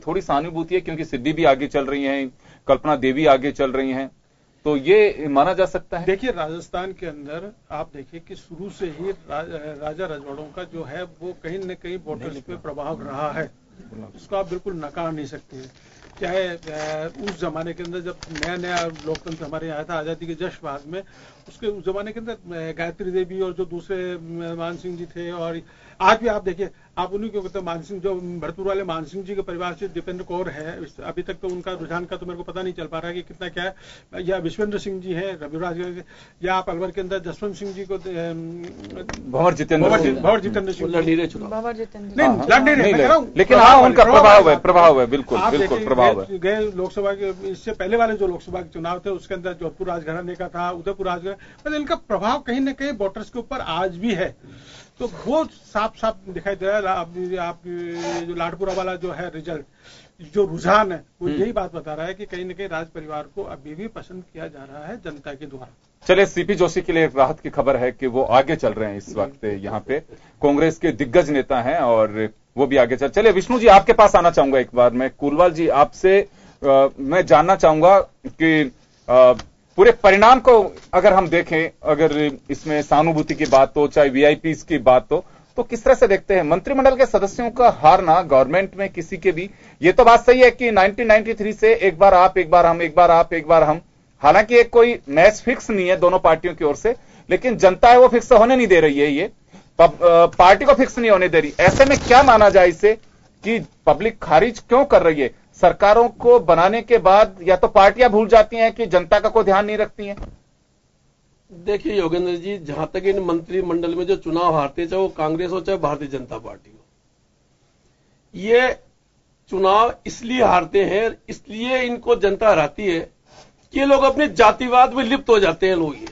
थोड़ी सहानुभूति है, क्योंकि सिद्धि भी आगे चल रही हैं, कल्पना देवी आगे चल रही हैं, तो ये माना जा सकता है? देखिए, राजस्थान के अंदर आप देखिए कि शुरू से ही राजा रजवाड़ों का जो है वो कहीं न कहीं वोटर्स पे प्रभाव रहा है, उसको आप बिल्कुल नकार नहीं सकते हैं। चाहे उस जमाने के अंदर जब नया नया लोकतंत्र हमारे यहाँ था, आजादी के जश्न बाद में, उसके उस जमाने के अंदर गायत्री देवी और जो दूसरे मान सिंह जी थे, और आज भी आप देखिए, आप उन्हीं को कहते हैं मान सिंह, जो भरतपुर वाले मान सिंह जी के परिवार से दीपेंद्र कौर है, अभी तक तो उनका रुझान का तो मेरे को पता नहीं चल पा रहा है कि कितना क्या है, या विश्वेंद्र सिंह जी हैं रविराज, या आप अलवर के अंदर जसवंत सिंह जी को भंवर जितेंद्र सिंह लेकिन हाँ उनका प्रभाव है बिल्कुल प्रभाव है। गए लोकसभा के, इससे पहले वाले जो लोकसभा के चुनाव थे उसके अंदर जोधपुर राजघराने का था, उदयपुर राजघराने, मतलब इनका प्रभाव कहीं न कहीं वोटर्स के ऊपर आज भी है, तो वो साफ साफ दिखाई दे रहा है। आप जो लाडपुरा वाला जो है रिजल्ट, जो रुझान है, वो यही बात बता रहा है कि कहीं न कहीं राज परिवार को अभी भी पसंद किया जा रहा है जनता के द्वारा। चलिए, सीपी जोशी के लिए राहत की खबर है कि वो आगे चल रहे हैं इस वक्त यहाँ पे, कांग्रेस के दिग्गज नेता हैं और वो भी आगे चलिए विष्णु जी आपके पास आना चाहूंगा एक बार मैं। कुलवाल जी आपसे मैं जानना चाहूंगा कि पूरे परिणाम को अगर हम देखें, अगर इसमें सहानुभूति की बात हो, चाहे वीआईपीज की बात हो, तो किस तरह से देखते हैं मंत्रिमंडल के सदस्यों का हारना गवर्नमेंट में किसी के भी? ये तो बात सही है कि 1993 से एक बार आप, एक बार हम, एक बार आप, एक बार हम, हालांकि एक कोई मैच फिक्स नहीं है दोनों पार्टियों की ओर से, लेकिन जनता है वो फिक्स होने नहीं दे रही है, ये पार्टी को फिक्स नहीं होने दे रही। ऐसे में क्या माना जाए इसे कि पब्लिक खारिज क्यों कर रही है? सरकारों को बनाने के बाद या तो पार्टियां भूल जाती हैं कि जनता का कोई ध्यान नहीं रखती हैं। देखिए योगेंद्र जी, जहां तक इन मंत्रिमंडल में जो चुनाव हारते, चाहे वो कांग्रेस हो चाहे भारतीय जनता पार्टी हो, ये चुनाव इसलिए हारते हैं, इसलिए इनको जनता हराती है कि ये लोग अपने जातिवाद में लिप्त हो जाते हैं लोग, ये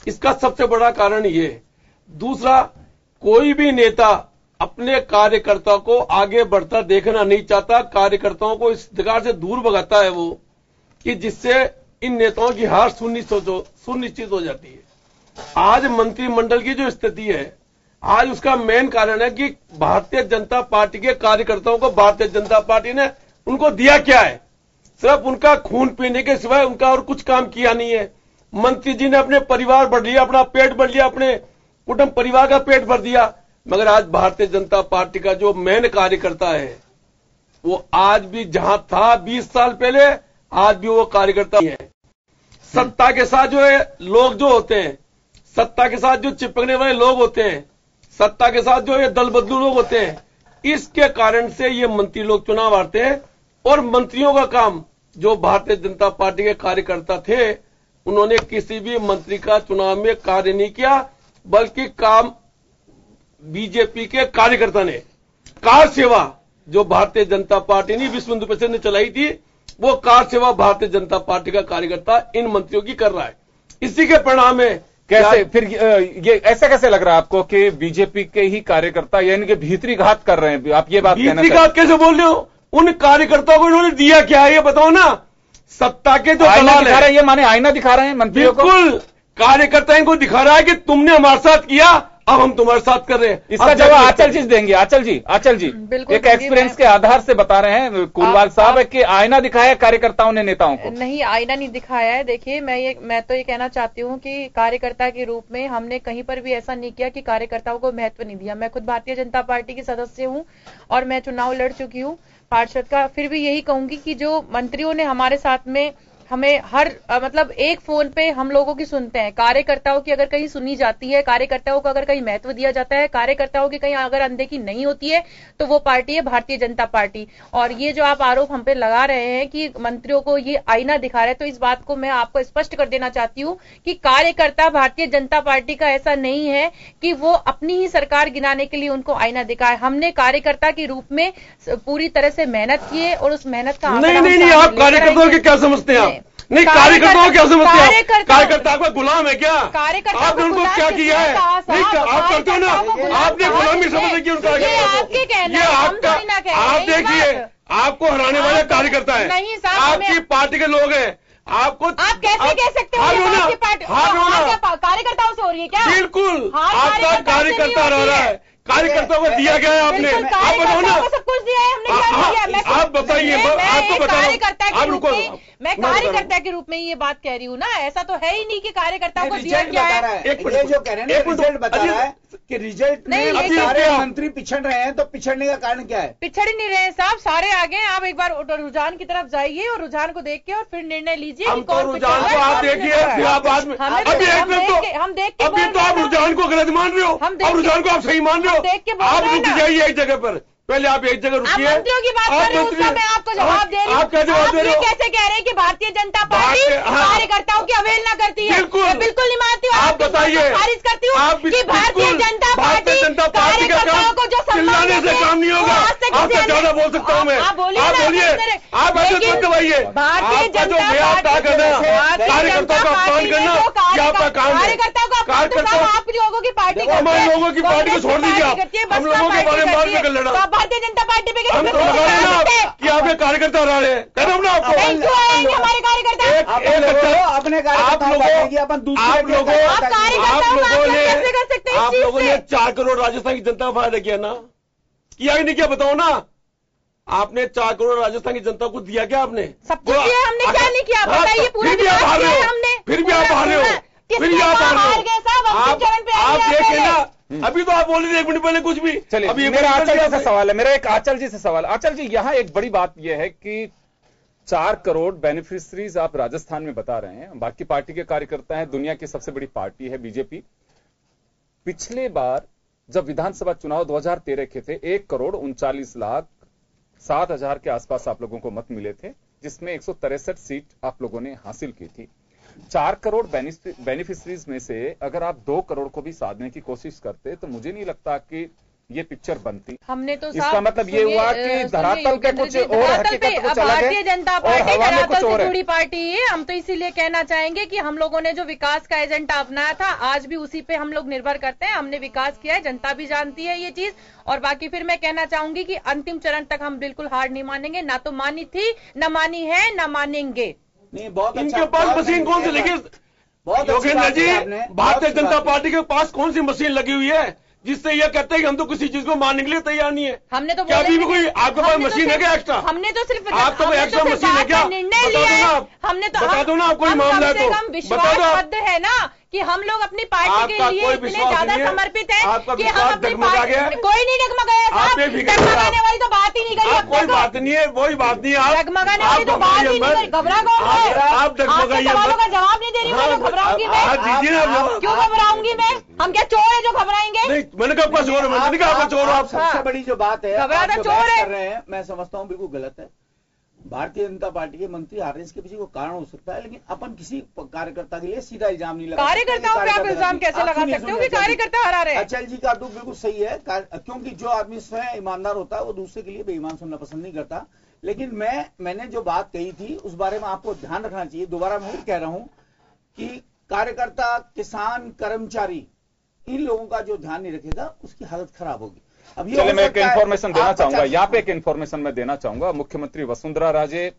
इसका सबसे बड़ा कारण ये है। दूसरा, कोई भी नेता अपने कार्यकर्ता को आगे बढ़ता देखना नहीं चाहता, कार्यकर्ताओं को इस प्रकार से दूर भगाता है वो कि जिससे इन नेताओं की हार सुनिश्चित हो जाती है। आज मंत्रिमंडल की जो स्थिति है, आज उसका मेन कारण है कि भारतीय जनता पार्टी के कार्यकर्ताओं को भारतीय जनता पार्टी ने उनको दिया क्या है? सिर्फ उनका खून पीने के सिवाय उनका और कुछ काम किया नहीं है। मंत्री जी ने अपने परिवार भर लिया, अपना पेट भर लिया, अपने कुटुंब परिवार का पेट भर दिया, मगर आज भारतीय जनता पार्टी का जो मेन कार्यकर्ता है वो आज भी जहां था 20 साल पहले, आज भी वो कार्यकर्ता ही है। सत्ता के साथ जो है लोग जो होते हैं, सत्ता के साथ जो चिपकने वाले लोग होते हैं, सत्ता के साथ जो ये दल बदलू लोग होते हैं, इसके कारण से ये मंत्री लोग चुनाव हारते हैं। और मंत्रियों का काम, जो भारतीय जनता पार्टी के कार्यकर्ता थे, उन्होंने किसी भी मंत्री का चुनाव में कार्य नहीं किया, बल्कि काम बीजेपी के कार्यकर्ता ने, कार सेवा जो भारतीय जनता पार्टी ने, विश्व हिंदू परिषद ने चलाई थी, वो कार सेवा भारतीय जनता पार्टी का कार्यकर्ता इन मंत्रियों की कर रहा है। इसी के परिणाम है कैसे फिर ये ऐसा कैसे लग रहा है आपको कि बीजेपी के ही कार्यकर्ता यानी कि भीतरी घात कर रहे हैं? आप ये बात कहना भीतरी घात कैसे बोल रहे हो? उन कार्यकर्ताओं को इन्होंने दिया क्या है ये बताओ ना। सत्ता के जो दलाल है, ये माने आईना दिखा रहे हैं मंत्रियों को। बिल्कुल, कार्यकर्ता इनको दिखा रहा है कि तुमने हमारे साथ किया, अब हम तुम्हारे साथ कर रहे हैं। इसका जवाब आंचल जी देंगे। आंचल जी एक एक्सपीरियंस के आधार से बता रहे हैं कुलवाल साहब कि आईना दिखाया कार्यकर्ताओं ने नेताओं को। नहीं, आईना नहीं दिखाया है। देखिए, मैं तो ये कहना चाहती हूँ कि कार्यकर्ता के रूप में हमने कहीं पर भी ऐसा नहीं किया कि कार्यकर्ताओं को महत्व नहीं दिया। मैं खुद भारतीय जनता पार्टी की सदस्य हूँ और मैं चुनाव लड़ चुकी हूँ पार्षद का। फिर भी यही कहूंगी कि जो मंत्रियों ने हमारे साथ में हमें हर मतलब एक फोन पे हम लोगों की सुनते हैं, कार्यकर्ताओं की अगर कहीं सुनी जाती है, कार्यकर्ताओं को अगर कहीं महत्व दिया जाता है, कार्यकर्ताओं की कहीं अगर अनदेखी नहीं होती है, तो वो पार्टी है भारतीय जनता पार्टी। और ये जो आप आरोप हम पे लगा रहे हैं कि मंत्रियों को ये आईना दिखा रहे हैं, तो इस बात को मैं आपको स्पष्ट कर देना चाहती हूँ कि कार्यकर्ता भारतीय जनता पार्टी का ऐसा नहीं है कि वो अपनी ही सरकार गिनाने के लिए उनको आईना दिखाए। हमने कार्यकर्ता के रूप में पूरी तरह से मेहनत की है और उस मेहनत का नहीं, आप कार्यकर्ताओं की क्या समझते हैं? नहीं, कार्यकर्ताओं क्या समझते हैं? कार्यकर्ता को गुलाम है क्या? आपने उनको क्या किया है? नहीं, आप करते हो ना, आपने गुलामी समझ की उनका। ये आपका, आप देखिए, आपको हराने वाले कार्यकर्ता है, आपकी पार्टी के लोग हैं। आपको आप कैसे कह सकते हो कार्यकर्ताओं से हो रही है क्या? बिल्कुल, आपका कार्यकर्ता रह रहा है, कार्यकर्ताओं को दिया गया है आपने? आप बताओ ना, सब कुछ दिया है हमने, क्या दिया? आप बताइए, आपको बताओ। मैं कार्यकर्ता के रूप में ये बात कह रही हूँ ना, ऐसा तो है ही नहीं कि कार्यकर्ताओं को दिया क्या है। ये जो कह रहे हैं रिजल्ट बता रहा है कि रिजल्ट में सारे मंत्री पिछड़ रहे हैं, तो पिछड़ने का कारण क्या है? पिछड़ ही नहीं रहे हैं साहब, सारे आगे हैं। आप एक बार रुझान की तरफ जाइए और रुझान को देख के और फिर निर्णय लीजिए। हम तो रुझान को आप देखिए, फिर आप बाद में हम देख के अभी तो आप रुझान को गलत मान रहे हो, अब रुझान को आप सही मान रहे हो। आप रुक जाइए एक जगह पर, पहले आप एक जगह रुकिए। मंत्रियों की बात कर रहे हैं, उसका मैं आपको जवाब दे रही हूँ। आप क्या जवाब दे रहे हो? कैसे कह रहे हैं कि भारतीय जनता पार्टी कार्यकर्ताओं की अवहेलना करती है? बिल्कुल नहीं मानती हूँ। आप बताइए, खारिज करती हूँ कि भारतीय जनता पार्टी कार्यकर्ताओं को जो चिल्लाने से काम नहीं होगा। आपसे ज्यादा बोल सकता हूँ मैं। आप बोलिए, आप ऐसे मत दबाइए। भारतीय जनता पार्टी कार्यकर्ताओं का अपमान करना ये आपका काम है। कार्यकर्ताओं आप लोगों की पार्टी, हमारे लोगों की पार्टी को छोड़ दीजिए। आप हम लोगों के बारे में बात कर लड़ा। भारतीय जनता पार्टी पे हम तो कि आपके कार्यकर्ता रह रहे हैं, कह रहा हूँ ना आपको। हमारे कार्यकर्ता अपने आप लोगों ने 4 करोड़ राजस्थान की जनता का फायदा किया ना, किया कि नहीं किया बताओ ना। आपने 4 करोड़ राजस्थान की जनता को दिया क्या? आपने सब कुछ दिया, हमने क्या नहीं किया बताइए। फिर भी आप हारे हो, फिर भी आप हारे हो, फिर भी आप हारे हो। आप देखे ना, अभी तो आप बोल रहे थे 1 मिनट पहले कुछ भी। चलिए, अभी मेरा आंचल जी से सवाल है, मेरा एक आंचल जी से सवाल। आंचल जी, यहां एक बड़ी बात यह है कि 4 करोड़ बेनिफिशरीज आप राजस्थान में बता रहे हैं, बाकी पार्टी के कार्यकर्ता हैं, दुनिया की सबसे बड़ी पार्टी है बीजेपी। पिछले बार जब विधानसभा चुनाव 2013 के थे, 1,39,07,000 के आसपास आप लोगों को मत मिले थे, जिसमें 163 सीट आप लोगों ने हासिल की थी। 4 करोड़ बेनिफिशरीज में से अगर आप 2 करोड़ को भी साधने की कोशिश करते तो मुझे नहीं लगता कि ये पिक्चर बनती। हमने तो इसका मतलब ये हुआ कि धरातल पे कुछ और हकीकत कुछ अलग है। भारतीय जनता पार्टी धरातल से जुड़ी पार्टी है। हम तो इसीलिए कहना चाहेंगे कि हम लोगों ने जो विकास का एजेंडा अपनाया था, आज भी उसी पे हम लोग निर्भर करते हैं। हमने विकास किया है, जनता भी जानती है ये चीज। और बाकी फिर मैं कहना चाहूंगी कि अंतिम चरण तक हम बिल्कुल हार नहीं मानेंगे, ना तो मानी थी, न मानी है, न मानेंगे। नहीं, बहुत इनके पास मशीन कौन सी लगी? योगेंद्र जी, भारतीय जनता पार्टी के पास कौन सी मशीन लगी हुई है जिससे ये कहते हैं कि हम तो किसी चीज को मानने के लिए तैयार नहीं है? हमने तो क्या अभी भी कोई आपके पास मशीन है क्या एक्स्ट्रा? हमने तो सिर्फ आपके पास एक्स्ट्रा मशीन है क्या? बता दो ना, हमने तो बता दो ना, आप कोई मामला है तो बता दो। विश्वास है ना कि हम लोग अपनी पार्टी के लिए इतने ज्यादा समर्पित हैं कि हम अपनी पार्टी, कोई नहीं डगमगाया साहब, डगमगाने वाली तो बात ही नहीं करी। कोई बात नहीं है, वही बात नहीं है। डगमगाने वाली तो बात ही नहीं करी। घबरा कौन है? आप डगमगाइए, सवालों का जवाब नहीं दे रही मैं, तो घबराऊंगी मैं? दीजिए ना। क्यों घबराऊंगी मैं? हम क्या चोर है जो घबराएंगे? नहीं, मैंने कहा आपका चोर है, मैंने कहा आपका चोर। आप सबसे बड़ी जो बात है, घबराना चोर है कर रहे हैं, मैं समझता हूँ बिल्कुल गलत है। भारतीय जनता पार्टी के मंत्री हारने के पीछे कोई कारण हो सकता है, लेकिन अपन किसी कार्यकर्ता के लिए सीधा इल्जाम नहीं लगा। कार्यकर्ताओं पे आप इल्जाम कैसे लगा सकते हो कि कार्यकर्ता हरा रहे हैं? अचल जी का तो बिल्कुल सही है, क्योंकि जो आदमी स्वयं ईमानदार होता है वो दूसरे के लिए बेईमान सुनना पसंद नहीं करता। लेकिन मैंने जो बात कही थी उस बारे में आपको ध्यान रखना चाहिए। दोबारा मैं फिर कह रहा हूं कि कार्यकर्ता, किसान, कर्मचारी, इन लोगों का जो ध्यान नहीं रखेगा उसकी हालत खराब होगी। चलिए, मैं एक इन्फॉर्मेशन देना चाहूंगा, यहाँ पे एक इन्फॉर्मेशन मैं देना चाहूंगा। मुख्यमंत्री वसुंधरा राजे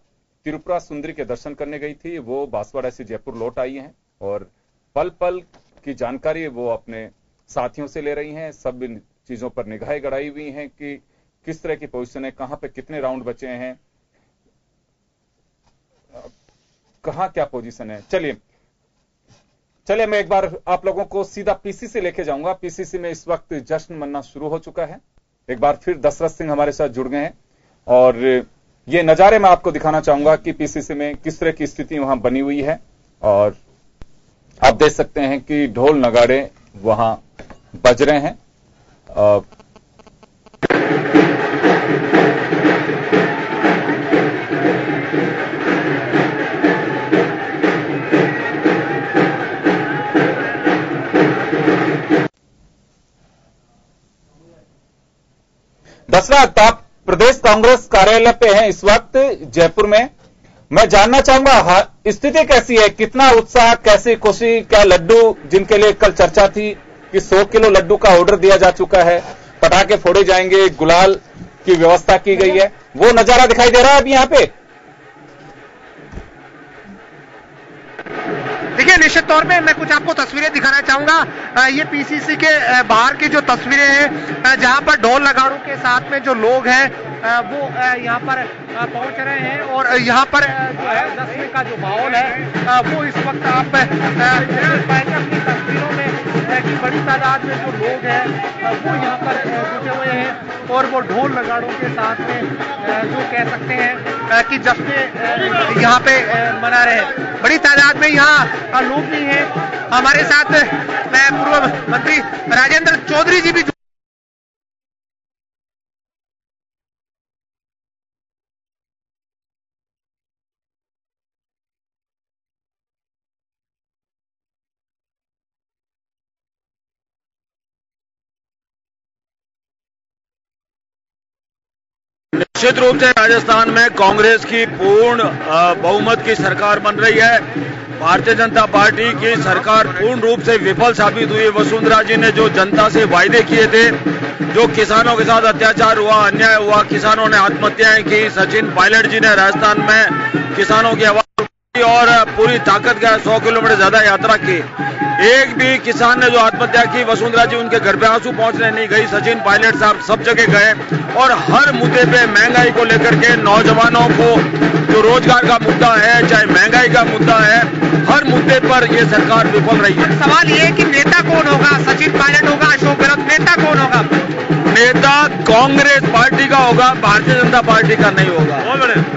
त्रिपुरा सुंदरी के दर्शन करने गई थी, वो बांसवाड़ा से जयपुर लौट आई हैं और पल पल की जानकारी वो अपने साथियों से ले रही हैं। सब इन चीजों पर निगाहें गड़ाई हुई हैं कि किस तरह की पोजीशन है, कहां पे कितने राउंड बचे हैं, कहां क्या पोजीशन है। चलिए मैं एक बार आप लोगों को सीधा पीसीसी लेके जाऊंगा। पीसीसी में इस वक्त जश्न मनाना शुरू हो चुका है। एक बार फिर दशरथ सिंह हमारे साथ जुड़ गए हैं और ये नजारे मैं आपको दिखाना चाहूंगा कि पीसीसी में किस तरह की स्थिति वहां बनी हुई है। और आप देख सकते हैं कि ढोल नगाड़े वहां बज रहे हैं। दशरथ, आप प्रदेश कांग्रेस कार्यालय पे हैं इस वक्त जयपुर में। मैं जानना चाहूंगा स्थिति कैसी है, कितना उत्साह, कैसी खुशी, क्या लड्डू जिनके लिए कल चर्चा थी कि 100 किलो लड्डू का ऑर्डर दिया जा चुका है, पटाखे फोड़े जाएंगे, गुलाल की व्यवस्था की गई है, वो नजारा दिखाई दे रहा है अभी यहां पे? देखिए, निश्चित तौर पे मैं कुछ आपको तस्वीरें दिखाना चाहूंगा। ये पीसीसी के बाहर की जो तस्वीरें हैं, जहां पर ढोल नगाड़ों के साथ में जो लोग हैं वो यहाँ पर पहुंच रहे हैं और यहाँ पर जो है जश्न का जो माहौल है वो इस वक्त आप पाएंगे अपनी तस्वीरों में कि बड़ी तादाद में जो लोग हैं वो यहाँ पर जुटे हुए हैं और वो ढोल नगाड़ों के साथ में जो कह सकते हैं कि जश्न यहाँ पे मना रहे हैं। बड़ी तादाद में यहाँ लोग भी हैं। हमारे साथ पूर्व मंत्री राजेंद्र चौधरी जी भी निश्चित रूप से राजस्थान में कांग्रेस की पूर्ण बहुमत की सरकार बन रही है। भारतीय जनता पार्टी की सरकार पूर्ण रूप से विफल साबित हुई। वसुंधरा जी ने जो जनता से वायदे किए थे, जो किसानों के साथ अत्याचार हुआ, अन्याय हुआ, किसानों ने आत्महत्याएं की, सचिन पायलट जी ने राजस्थान में किसानों की आवाज उठाई और पूरी ताकत का 100 किलोमीटर ज्यादा यात्रा की। एक भी किसान ने जो आत्महत्या की, वसुंधरा जी उनके घर पे आंसू पहुंचने नहीं गई। सचिन पायलट साहब सब जगह गए और हर मुद्दे पे, महंगाई को लेकर के, नौजवानों को जो रोजगार का मुद्दा है, चाहे महंगाई का मुद्दा है, हर मुद्दे पर ये सरकार विफल रही है। सवाल ये है कि नेता कौन होगा? सचिन पायलट होगा, अशोक गहलोत? नेता कौन होगा? नेता कांग्रेस पार्टी का होगा, भारतीय जनता पार्टी का नहीं होगा।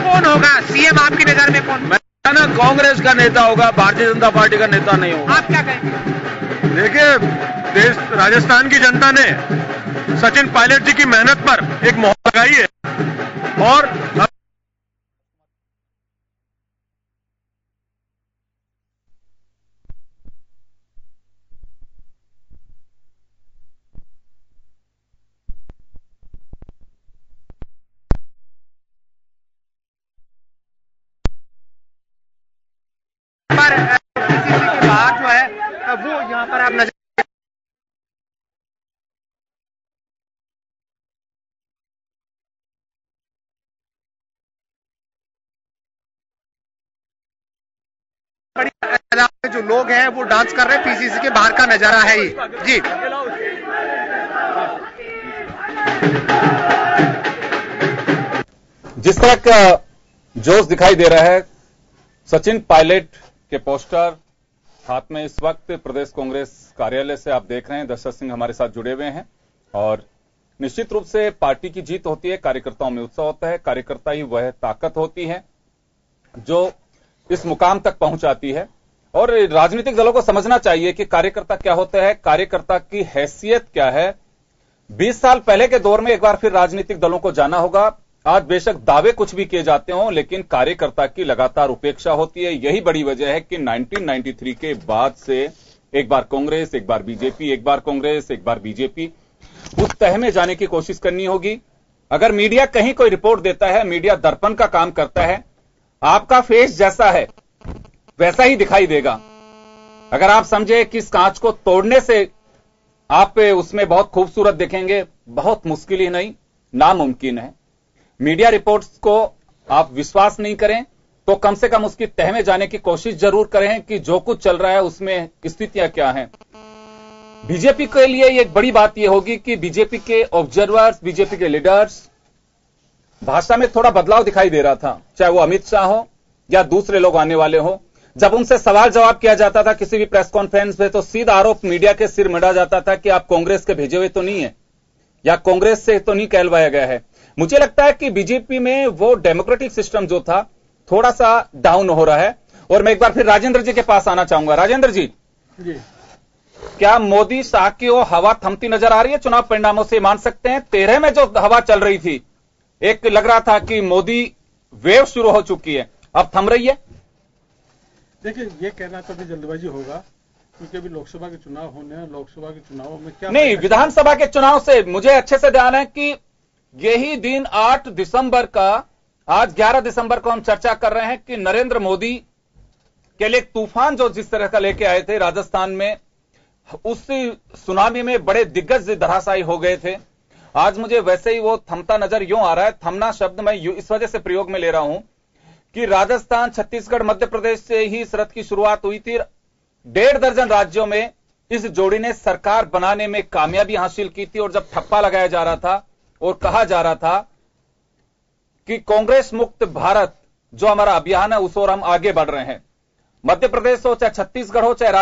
कौन होगा सीएम आपकी नजर में? कौन? ना कांग्रेस का नेता होगा, भारतीय जनता पार्टी का नेता नहीं होगा। आप क्या कहेंगे? देखिए, देश राजस्थान की जनता ने सचिन पायलट जी की मेहनत पर एक मोहर लगाई है और के बाहर जो है वो यहाँ पर आप नजर बड़ी तादाद में जो लोग हैं वो डांस कर रहे हैं। पीसीसी के बाहर का नजारा है ये जी। जिस तरह का जोश दिखाई दे रहा है, सचिन पायलट के पोस्टर हाथ में इस वक्त प्रदेश कांग्रेस कार्यालय से आप देख रहे हैं। दशरथ सिंह हमारे साथ जुड़े हुए हैं और निश्चित रूप से पार्टी की जीत होती है, कार्यकर्ताओं में उत्साह होता है। कार्यकर्ता ही वह ताकत होती है जो इस मुकाम तक पहुंचाती है और राजनीतिक दलों को समझना चाहिए कि कार्यकर्ता क्या होता है, कार्यकर्ता की हैसियत क्या है। 20 साल पहले के दौर में एक बार फिर राजनीतिक दलों को जाना होगा। आज बेशक दावे कुछ भी किए जाते हों, लेकिन कार्यकर्ता की लगातार उपेक्षा होती है। यही बड़ी वजह है कि 1993 के बाद से एक बार कांग्रेस, एक बार बीजेपी, एक बार कांग्रेस, एक बार बीजेपी, उस तह में जाने की कोशिश करनी होगी। अगर मीडिया कहीं कोई रिपोर्ट देता है, मीडिया दर्पण का काम करता है, आपका फेस जैसा है वैसा ही दिखाई देगा। अगर आप समझे कि इस कांच को तोड़ने से आप उसमें बहुत खूबसूरत दिखेंगे, बहुत मुश्किल ही नहीं, नामुमकिन है। मीडिया रिपोर्ट्स को आप विश्वास नहीं करें तो कम से कम उसकी तह में जाने की कोशिश जरूर करें कि जो कुछ चल रहा है उसमें स्थितियां क्या हैं। बीजेपी के लिए एक बड़ी बात यह होगी कि बीजेपी के ऑब्जर्वर्स, बीजेपी के लीडर्स, भाषा में थोड़ा बदलाव दिखाई दे रहा था, चाहे वो अमित शाह हो या दूसरे लोग आने वाले हो। जब उनसे सवाल जवाब किया जाता था किसी भी प्रेस कॉन्फ्रेंस में, तो सीधा आरोप मीडिया के सिर मंडा जाता था कि आप कांग्रेस के भेजे हुए तो नहीं है या कांग्रेस से तो नहीं कहलवाया गया है। मुझे लगता है कि बीजेपी में वो डेमोक्रेटिक सिस्टम जो था थोड़ा सा डाउन हो रहा है। और मैं एक बार फिर राजेंद्र जी के पास आना चाहूंगा। राजेंद्र जी, क्या मोदी शाह की वो हवा थमती नजर आ रही है? चुनाव परिणामों से मान सकते हैं 13 में जो हवा चल रही थी, एक लग रहा था कि मोदी वेव शुरू हो चुकी है, अब थम रही है। देखिए, ये कहना कभी जल्दबाजी होगा क्योंकि अभी लोकसभा के चुनाव होने हैं। लोकसभा के चुनावों में क्या नहीं, विधानसभा के चुनाव से मुझे अच्छे से ध्यान है कि यही दिन 8 दिसंबर का, आज 11 दिसंबर को हम चर्चा कर रहे हैं कि नरेंद्र मोदी के लिए तूफान जो जिस तरह का लेके आए थे राजस्थान में, उस सुनामी में बड़े दिग्गज धराशायी हो गए थे। आज मुझे वैसे ही वो थमता नजर यूं आ रहा है। थमना शब्द मैं इस वजह से प्रयोग में ले रहा हूं कि राजस्थान, छत्तीसगढ़, मध्य प्रदेश से ही इस रथ की शुरुआत हुई थी। 1.5 दर्जन राज्यों में इस जोड़ी ने सरकार बनाने में कामयाबी हासिल की थी। और जब ठप्पा लगाया जा रहा था और कहा जा रहा था कि कांग्रेस मुक्त भारत जो हमारा अभियान है उस ओर हम आगे बढ़ रहे हैं, मध्य प्रदेश हो चाहे छत्तीसगढ़ हो चाहे